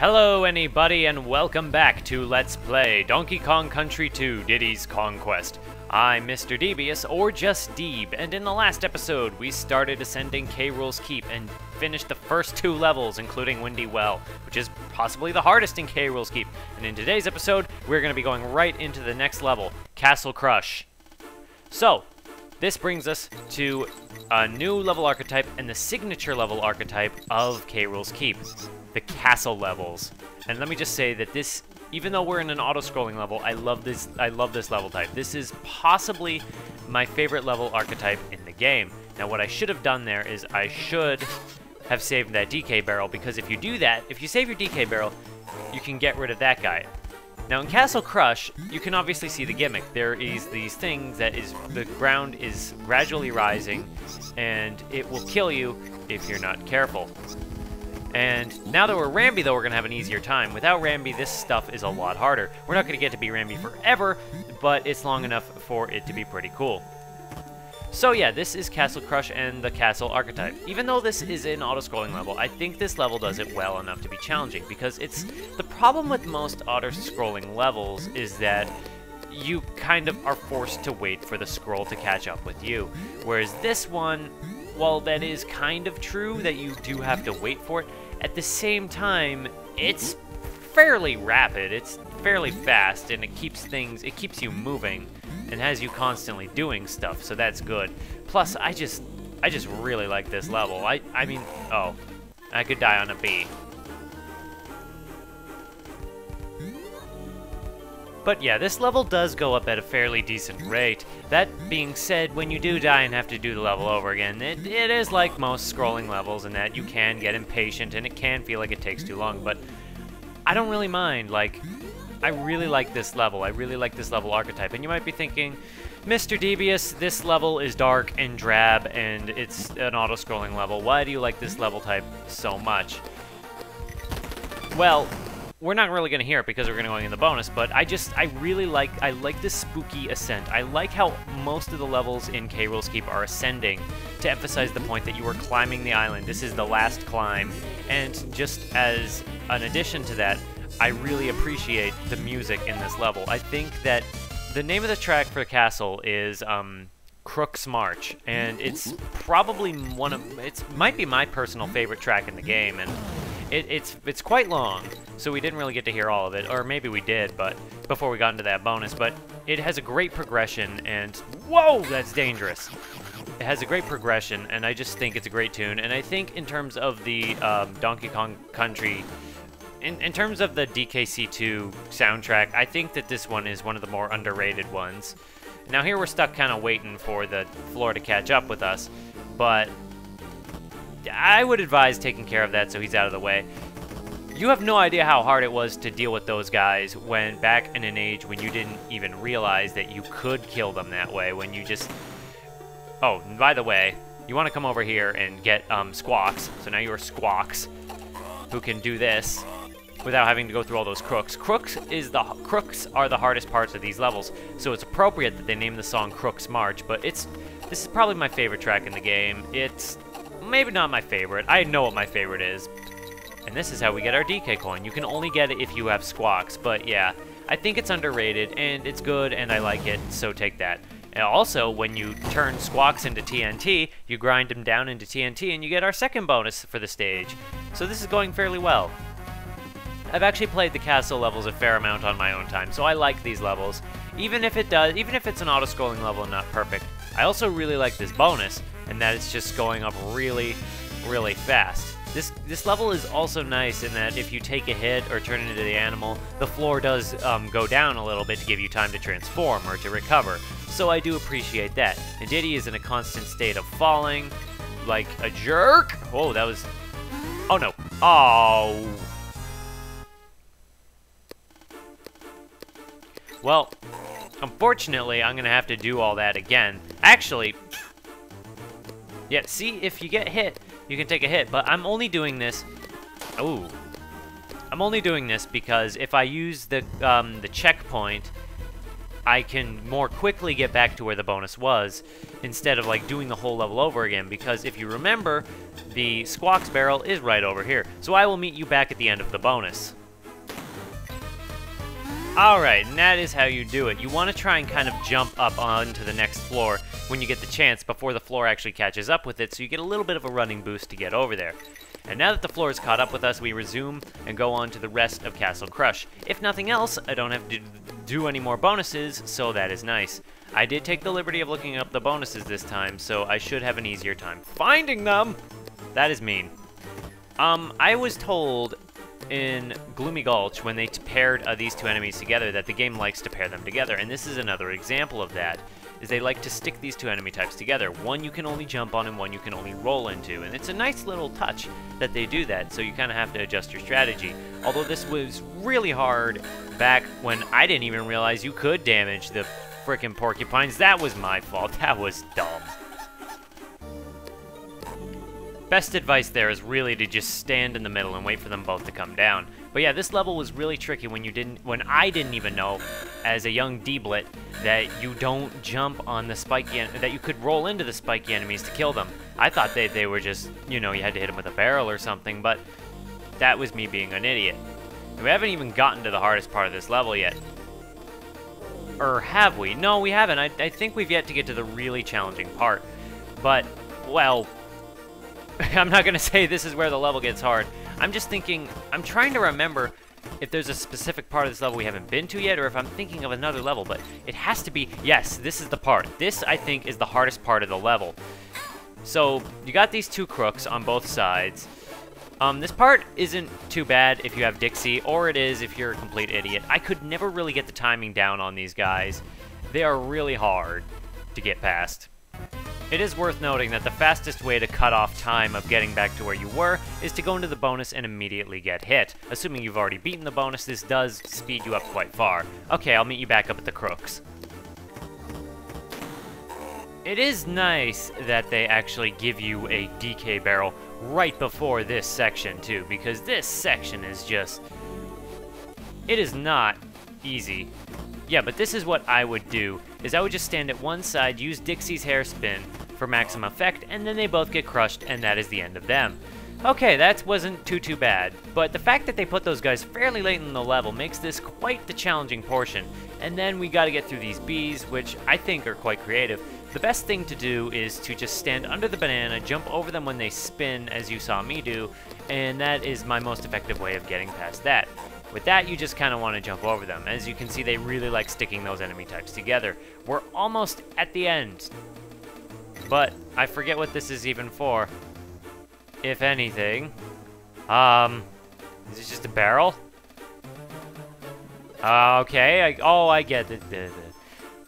Hello anybody and welcome back to Let's Play Donkey Kong Country 2 Diddy's Conquest. I'm Mr. Devious, or just Deeb, and in the last episode we started ascending Rool's Keep and finished the first two levels, including Windy Well, which is possibly the hardest in Rool's Keep. And in today's episode, we're going to be going right into the next level, Castle Crush. So, this brings us to a new level archetype and the signature level archetype of Rool's Keep, the castle levels. And let me just say that this, even though we're in an auto-scrolling level, I love this level type. This is possibly my favorite level archetype in the game. Now what I should have done there is I should have saved that DK barrel, because if you do that, if you save your DK barrel, you can get rid of that guy. Now in Castle Crush, you can obviously see the gimmick. There is these things that is, the ground is gradually rising, and it will kill you if you're not careful. And now that we're Rambi, though, we're going to have an easier time. Without Rambi, this stuff is a lot harder. We're not going to get to be Rambi forever, but it's long enough for it to be pretty cool. So yeah, this is Castle Crush and the castle archetype. Even though this is an auto-scrolling level, I think this level does it well enough to be challenging, because it's the problem with most auto-scrolling levels is that you kind of are forced to wait for the scroll to catch up with you. Whereas this one, while that is kind of true that you do have to wait for it, at the same time, it's fairly rapid, it's fairly fast, and it keeps you moving and has you constantly doing stuff, so that's good. Plus, I just really like this level. I mean, oh, I could die on a bee. But yeah, this level does go up at a fairly decent rate. That being said, when you do die and have to do the level over again, it is like most scrolling levels in that you can get impatient and it can feel like it takes too long, but I don't really mind. Like, I really like this level. I really like this level archetype. And you might be thinking, Mr. Devious, this level is dark and drab and it's an auto-scrolling level. Why do you like this level type so much? Well, we're not really going to hear it because we're going to go in the bonus, but I really like this spooky ascent. I like how most of the levels in Rool's Keep are ascending to emphasize the point that you are climbing the island. This is the last climb, and just as an addition to that, I really appreciate the music in this level. I think that the name of the track for the castle is Crook's March, and it's probably it might be my personal favorite track in the game, and it's quite long, so we didn't really get to hear all of it, or maybe we did, but before we got into that bonus, but it has a great progression, and whoa, that's dangerous. It has a great progression, and I just think it's a great tune, and I think in terms of the Donkey Kong Country, in terms of the DKC2 soundtrack, I think that this one is one of the more underrated ones. Now here we're stuck kind of waiting for the floor to catch up with us, but I would advise taking care of that so he's out of the way. You have no idea how hard it was to deal with those guys when back in an age when you didn't even realize that you could kill them that way, when you just... Oh, and by the way, you want to come over here and get Squawks. So now you're Squawks, who can do this without having to go through all those crooks. Crooks are the hardest parts of these levels, so it's appropriate that they name the song Crook's March, but this is probably my favorite track in the game. It's maybe not my favorite. I know what my favorite is. And this is how we get our DK coin. You can only get it if you have Squawks, but yeah, I think it's underrated, and it's good, and I like it, so take that. And also, when you turn Squawks into TNT, you grind them down into TNT, and you get our second bonus for the stage. So this is going fairly well. I've actually played the castle levels a fair amount on my own time, so I like these levels. Even if it's an auto-scrolling level and not perfect, I also really like this bonus, and that it's just going up really, really fast. This level is also nice in that if you take a hit or turn into the animal, the floor does go down a little bit to give you time to transform or to recover. So I do appreciate that. And Diddy is in a constant state of falling, like a jerk. Oh, that was... Oh, no. Oh. Well, unfortunately, I'm going to have to do all that again. Actually, yeah, see, if you get hit, you can take a hit, but I'm only doing this... Ooh. I'm only doing this because if I use the checkpoint, I can more quickly get back to where the bonus was instead of like doing the whole level over again, because if you remember, the Squawks barrel is right over here. So I will meet you back at the end of the bonus. Alright, and that is how you do it. You want to try and kind of jump up onto the next floor when you get the chance before the floor actually catches up with it, so you get a little bit of a running boost to get over there. And now that the floor is caught up with us, we resume and go on to the rest of Castle Crush. If nothing else, I don't have to do any more bonuses, so that is nice. I did take the liberty of looking up the bonuses this time, so I should have an easier time finding them! That is mean. I was told in Gloomy Gulch, when they paired these two enemies together, that the game likes to pair them together, and this is another example of that, is they like to stick these two enemy types together. One you can only jump on and one you can only roll into, and it's a nice little touch that they do that, so you kind of have to adjust your strategy. Although this was really hard back when I didn't even realize you could damage the frickin' porcupines. That was my fault. That was dumb. Best advice there is really to just stand in the middle and wait for them both to come down. But yeah, this level was really tricky when I didn't even know, as a young D-blit, that you don't jump on the spiky, that you could roll into the spiky enemies to kill them. I thought they were just, you know, you had to hit them with a barrel or something, but that was me being an idiot. We haven't even gotten to the hardest part of this level yet. Or have we? No, we haven't. I think we've yet to get to the really challenging part. But, well, I'm not going to say this is where the level gets hard. I'm just thinking, I'm trying to remember if there's a specific part of this level we haven't been to yet, or if I'm thinking of another level, but it has to be, yes, this is the part. This, I think, is the hardest part of the level. So, you got these two crooks on both sides. This part isn't too bad if you have Dixie, or it is if you're a complete idiot. I could never really get the timing down on these guys. They are really hard to get past. It is worth noting that the fastest way to cut off time of getting back to where you were is to go into the bonus and immediately get hit. Assuming you've already beaten the bonus, this does speed you up quite far. Okay, I'll meet you back up at the crooks. It is nice that they actually give you a DK barrel right before this section too, because this section is just... it is not easy. Yeah, but this is what I would do, is I would just stand at one side, use Dixie's hairspin for maximum effect, and then they both get crushed, and that is the end of them. Okay, that wasn't too bad, but the fact that they put those guys fairly late in the level makes this quite the challenging portion, and then we gotta get through these bees, which I think are quite creative. The best thing to do is to just stand under the banana, jump over them when they spin, as you saw me do, and that is my most effective way of getting past that. With that, you just kind of want to jump over them. As you can see, they really like sticking those enemy types together. We're almost at the end, but I forget what this is even for, if anything. Is it just a barrel? Okay, I get it.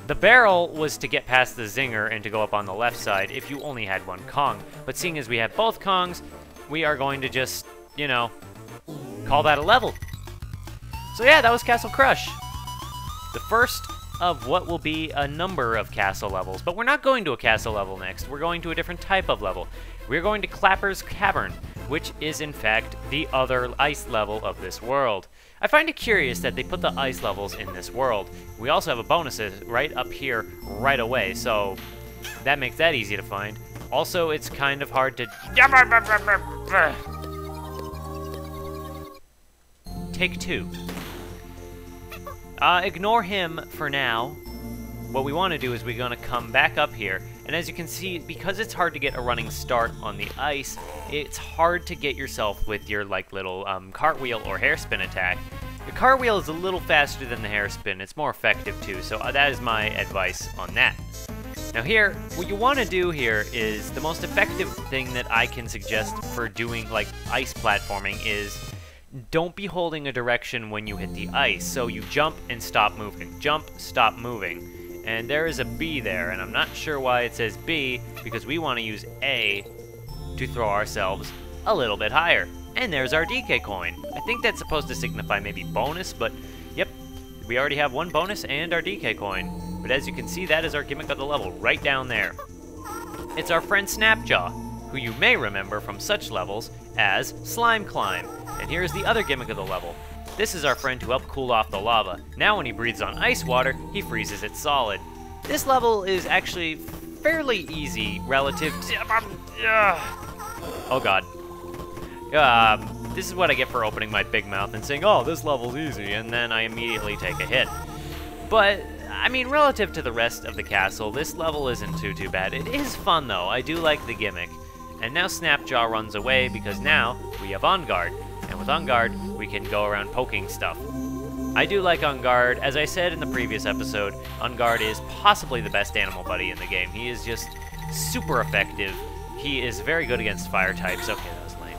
The barrel was to get past the zinger and to go up on the left side if you only had one Kong. But seeing as we have both Kongs, we are going to just, you know, call that a level. So yeah, that was Castle Crush. The first of what will be a number of castle levels. But we're not going to a castle level next. We're going to a different type of level. We're going to Clapper's Cavern, which is in fact the other ice level of this world. I find it curious that they put the ice levels in this world. We also have a bonus right up here right away, so that makes that easy to find. Also, it's kind of hard to... Take two. Ignore him for now. What we want to do is we're going to come back up here, and as you can see, because it's hard to get a running start on the ice, it's hard to get yourself with your like little cartwheel or hairspin attack. The cartwheel is a little faster than the hairspin. It's more effective too, so that is my advice on that. Now here, what you want to do here is the most effective thing that I can suggest for doing like ice platforming is don't be holding a direction when you hit the ice. So you jump and stop moving. Jump, stop moving. And there is a B there, and I'm not sure why it says B, because we want to use A to throw ourselves a little bit higher. And there's our DK coin. I think that's supposed to signify maybe bonus, but yep, we already have one bonus and our DK coin. But as you can see, that is our gimmick of the level, right down there. It's our friend Snapjaw, who you may remember from such levels as Slime Climb. And here's the other gimmick of the level. This is our friend who helped cool off the lava. Now when he breathes on ice water, he freezes it solid. This level is actually fairly easy relative to... oh god. This is what I get for opening my big mouth and saying, oh, this level's easy, and then I immediately take a hit. But, I mean, relative to the rest of the castle, this level isn't too bad. It is fun, though. I do like the gimmick. And now Snapjaw runs away because now we have On Guard. And with On Guard, we can go around poking stuff. I do like On Guard. As I said in the previous episode, On Guard is possibly the best animal buddy in the game. He is just super effective. He is very good against fire types. Okay, that was lame.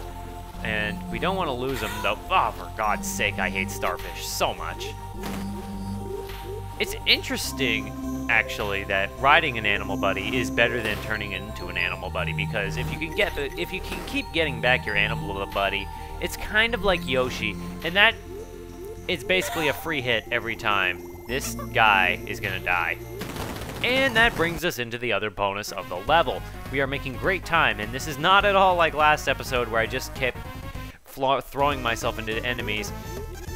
And we don't want to lose him, though. Oh, for God's sake, I hate starfish so much. It's interesting, actually, that riding an animal buddy is better than turning it into an animal buddy, because if you can keep getting back your animal buddy, it's kind of like Yoshi, and that it's basically a free hit every time. This guy is gonna die. And that brings us into the other bonus of the level. We are making great time, and this is not at all like last episode where I just kept throwing myself into enemies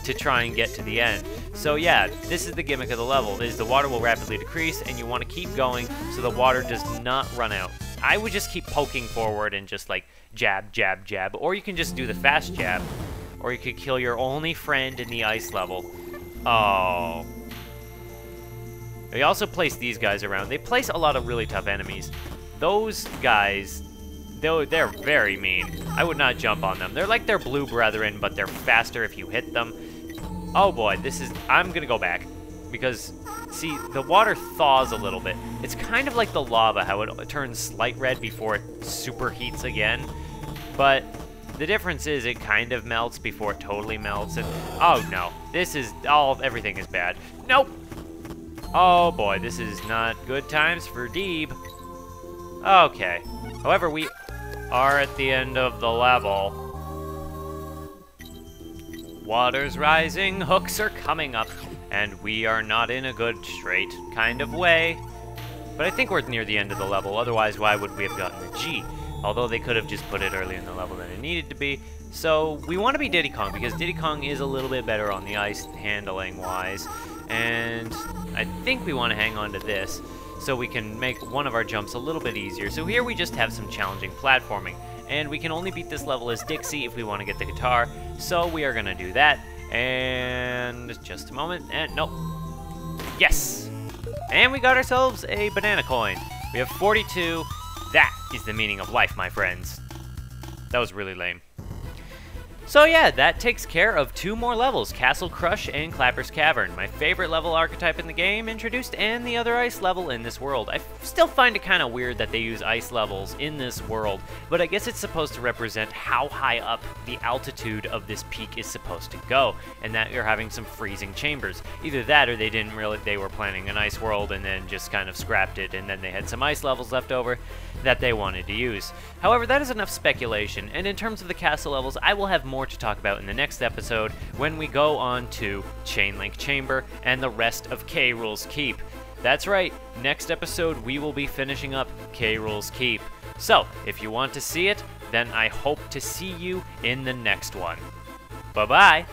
to try and get to the end. So yeah, this is the gimmick of the level, is the water will rapidly decrease, and you want to keep going so the water does not run out. I would just keep poking forward and just like jab, jab, jab, or you can just do the fast jab, or you could kill your only friend in the ice level. Oh. They also place these guys around. They place a lot of really tough enemies. Those guys, they're very mean. I would not jump on them. They're like their blue brethren, but they're faster if you hit them. Oh boy, I'm gonna go back. Because, see, the water thaws a little bit. It's kind of like the lava, how it turns slight red before it superheats again. But the difference is it kind of melts before it totally melts. And oh no, everything is bad. Nope. Oh boy, this is not good times for Deeb. Okay. However, we are at the end of the level. Water's rising, hooks are coming up, and we are not in a good straight kind of way. But I think we're near the end of the level, otherwise why would we have gotten the G? Although they could have just put it earlier in the level than it needed to be. So we want to be Diddy Kong, because Diddy Kong is a little bit better on the ice handling wise. And I think we want to hang on to this, so we can make one of our jumps a little bit easier. So here we just have some challenging platforming. And we can only beat this level as Dixie if we want to get the guitar, so we are going to do that. And just a moment, and nope. Yes! And we got ourselves a banana coin. We have 42. That is the meaning of life, my friends. That was really lame. So yeah, that takes care of 2 more levels, Castle Crush and Clapper's Cavern, my favorite level archetype in the game introduced, and the other ice level in this world. I still find it kind of weird that they use ice levels in this world, but I guess it's supposed to represent how high up the altitude of this peak is supposed to go, and that you're having some freezing chambers. Either that or they were planning an ice world and then just kind of scrapped it, and then they had some ice levels left over that they wanted to use. However, that is enough speculation, and in terms of the castle levels, I will have more to talk about in the next episode when we go on to Chainlink Chamber and the rest of K. Rool's Keep. That's right, next episode we will be finishing up K. Rool's Keep. So, if you want to see it, then I hope to see you in the next one. Bye-bye!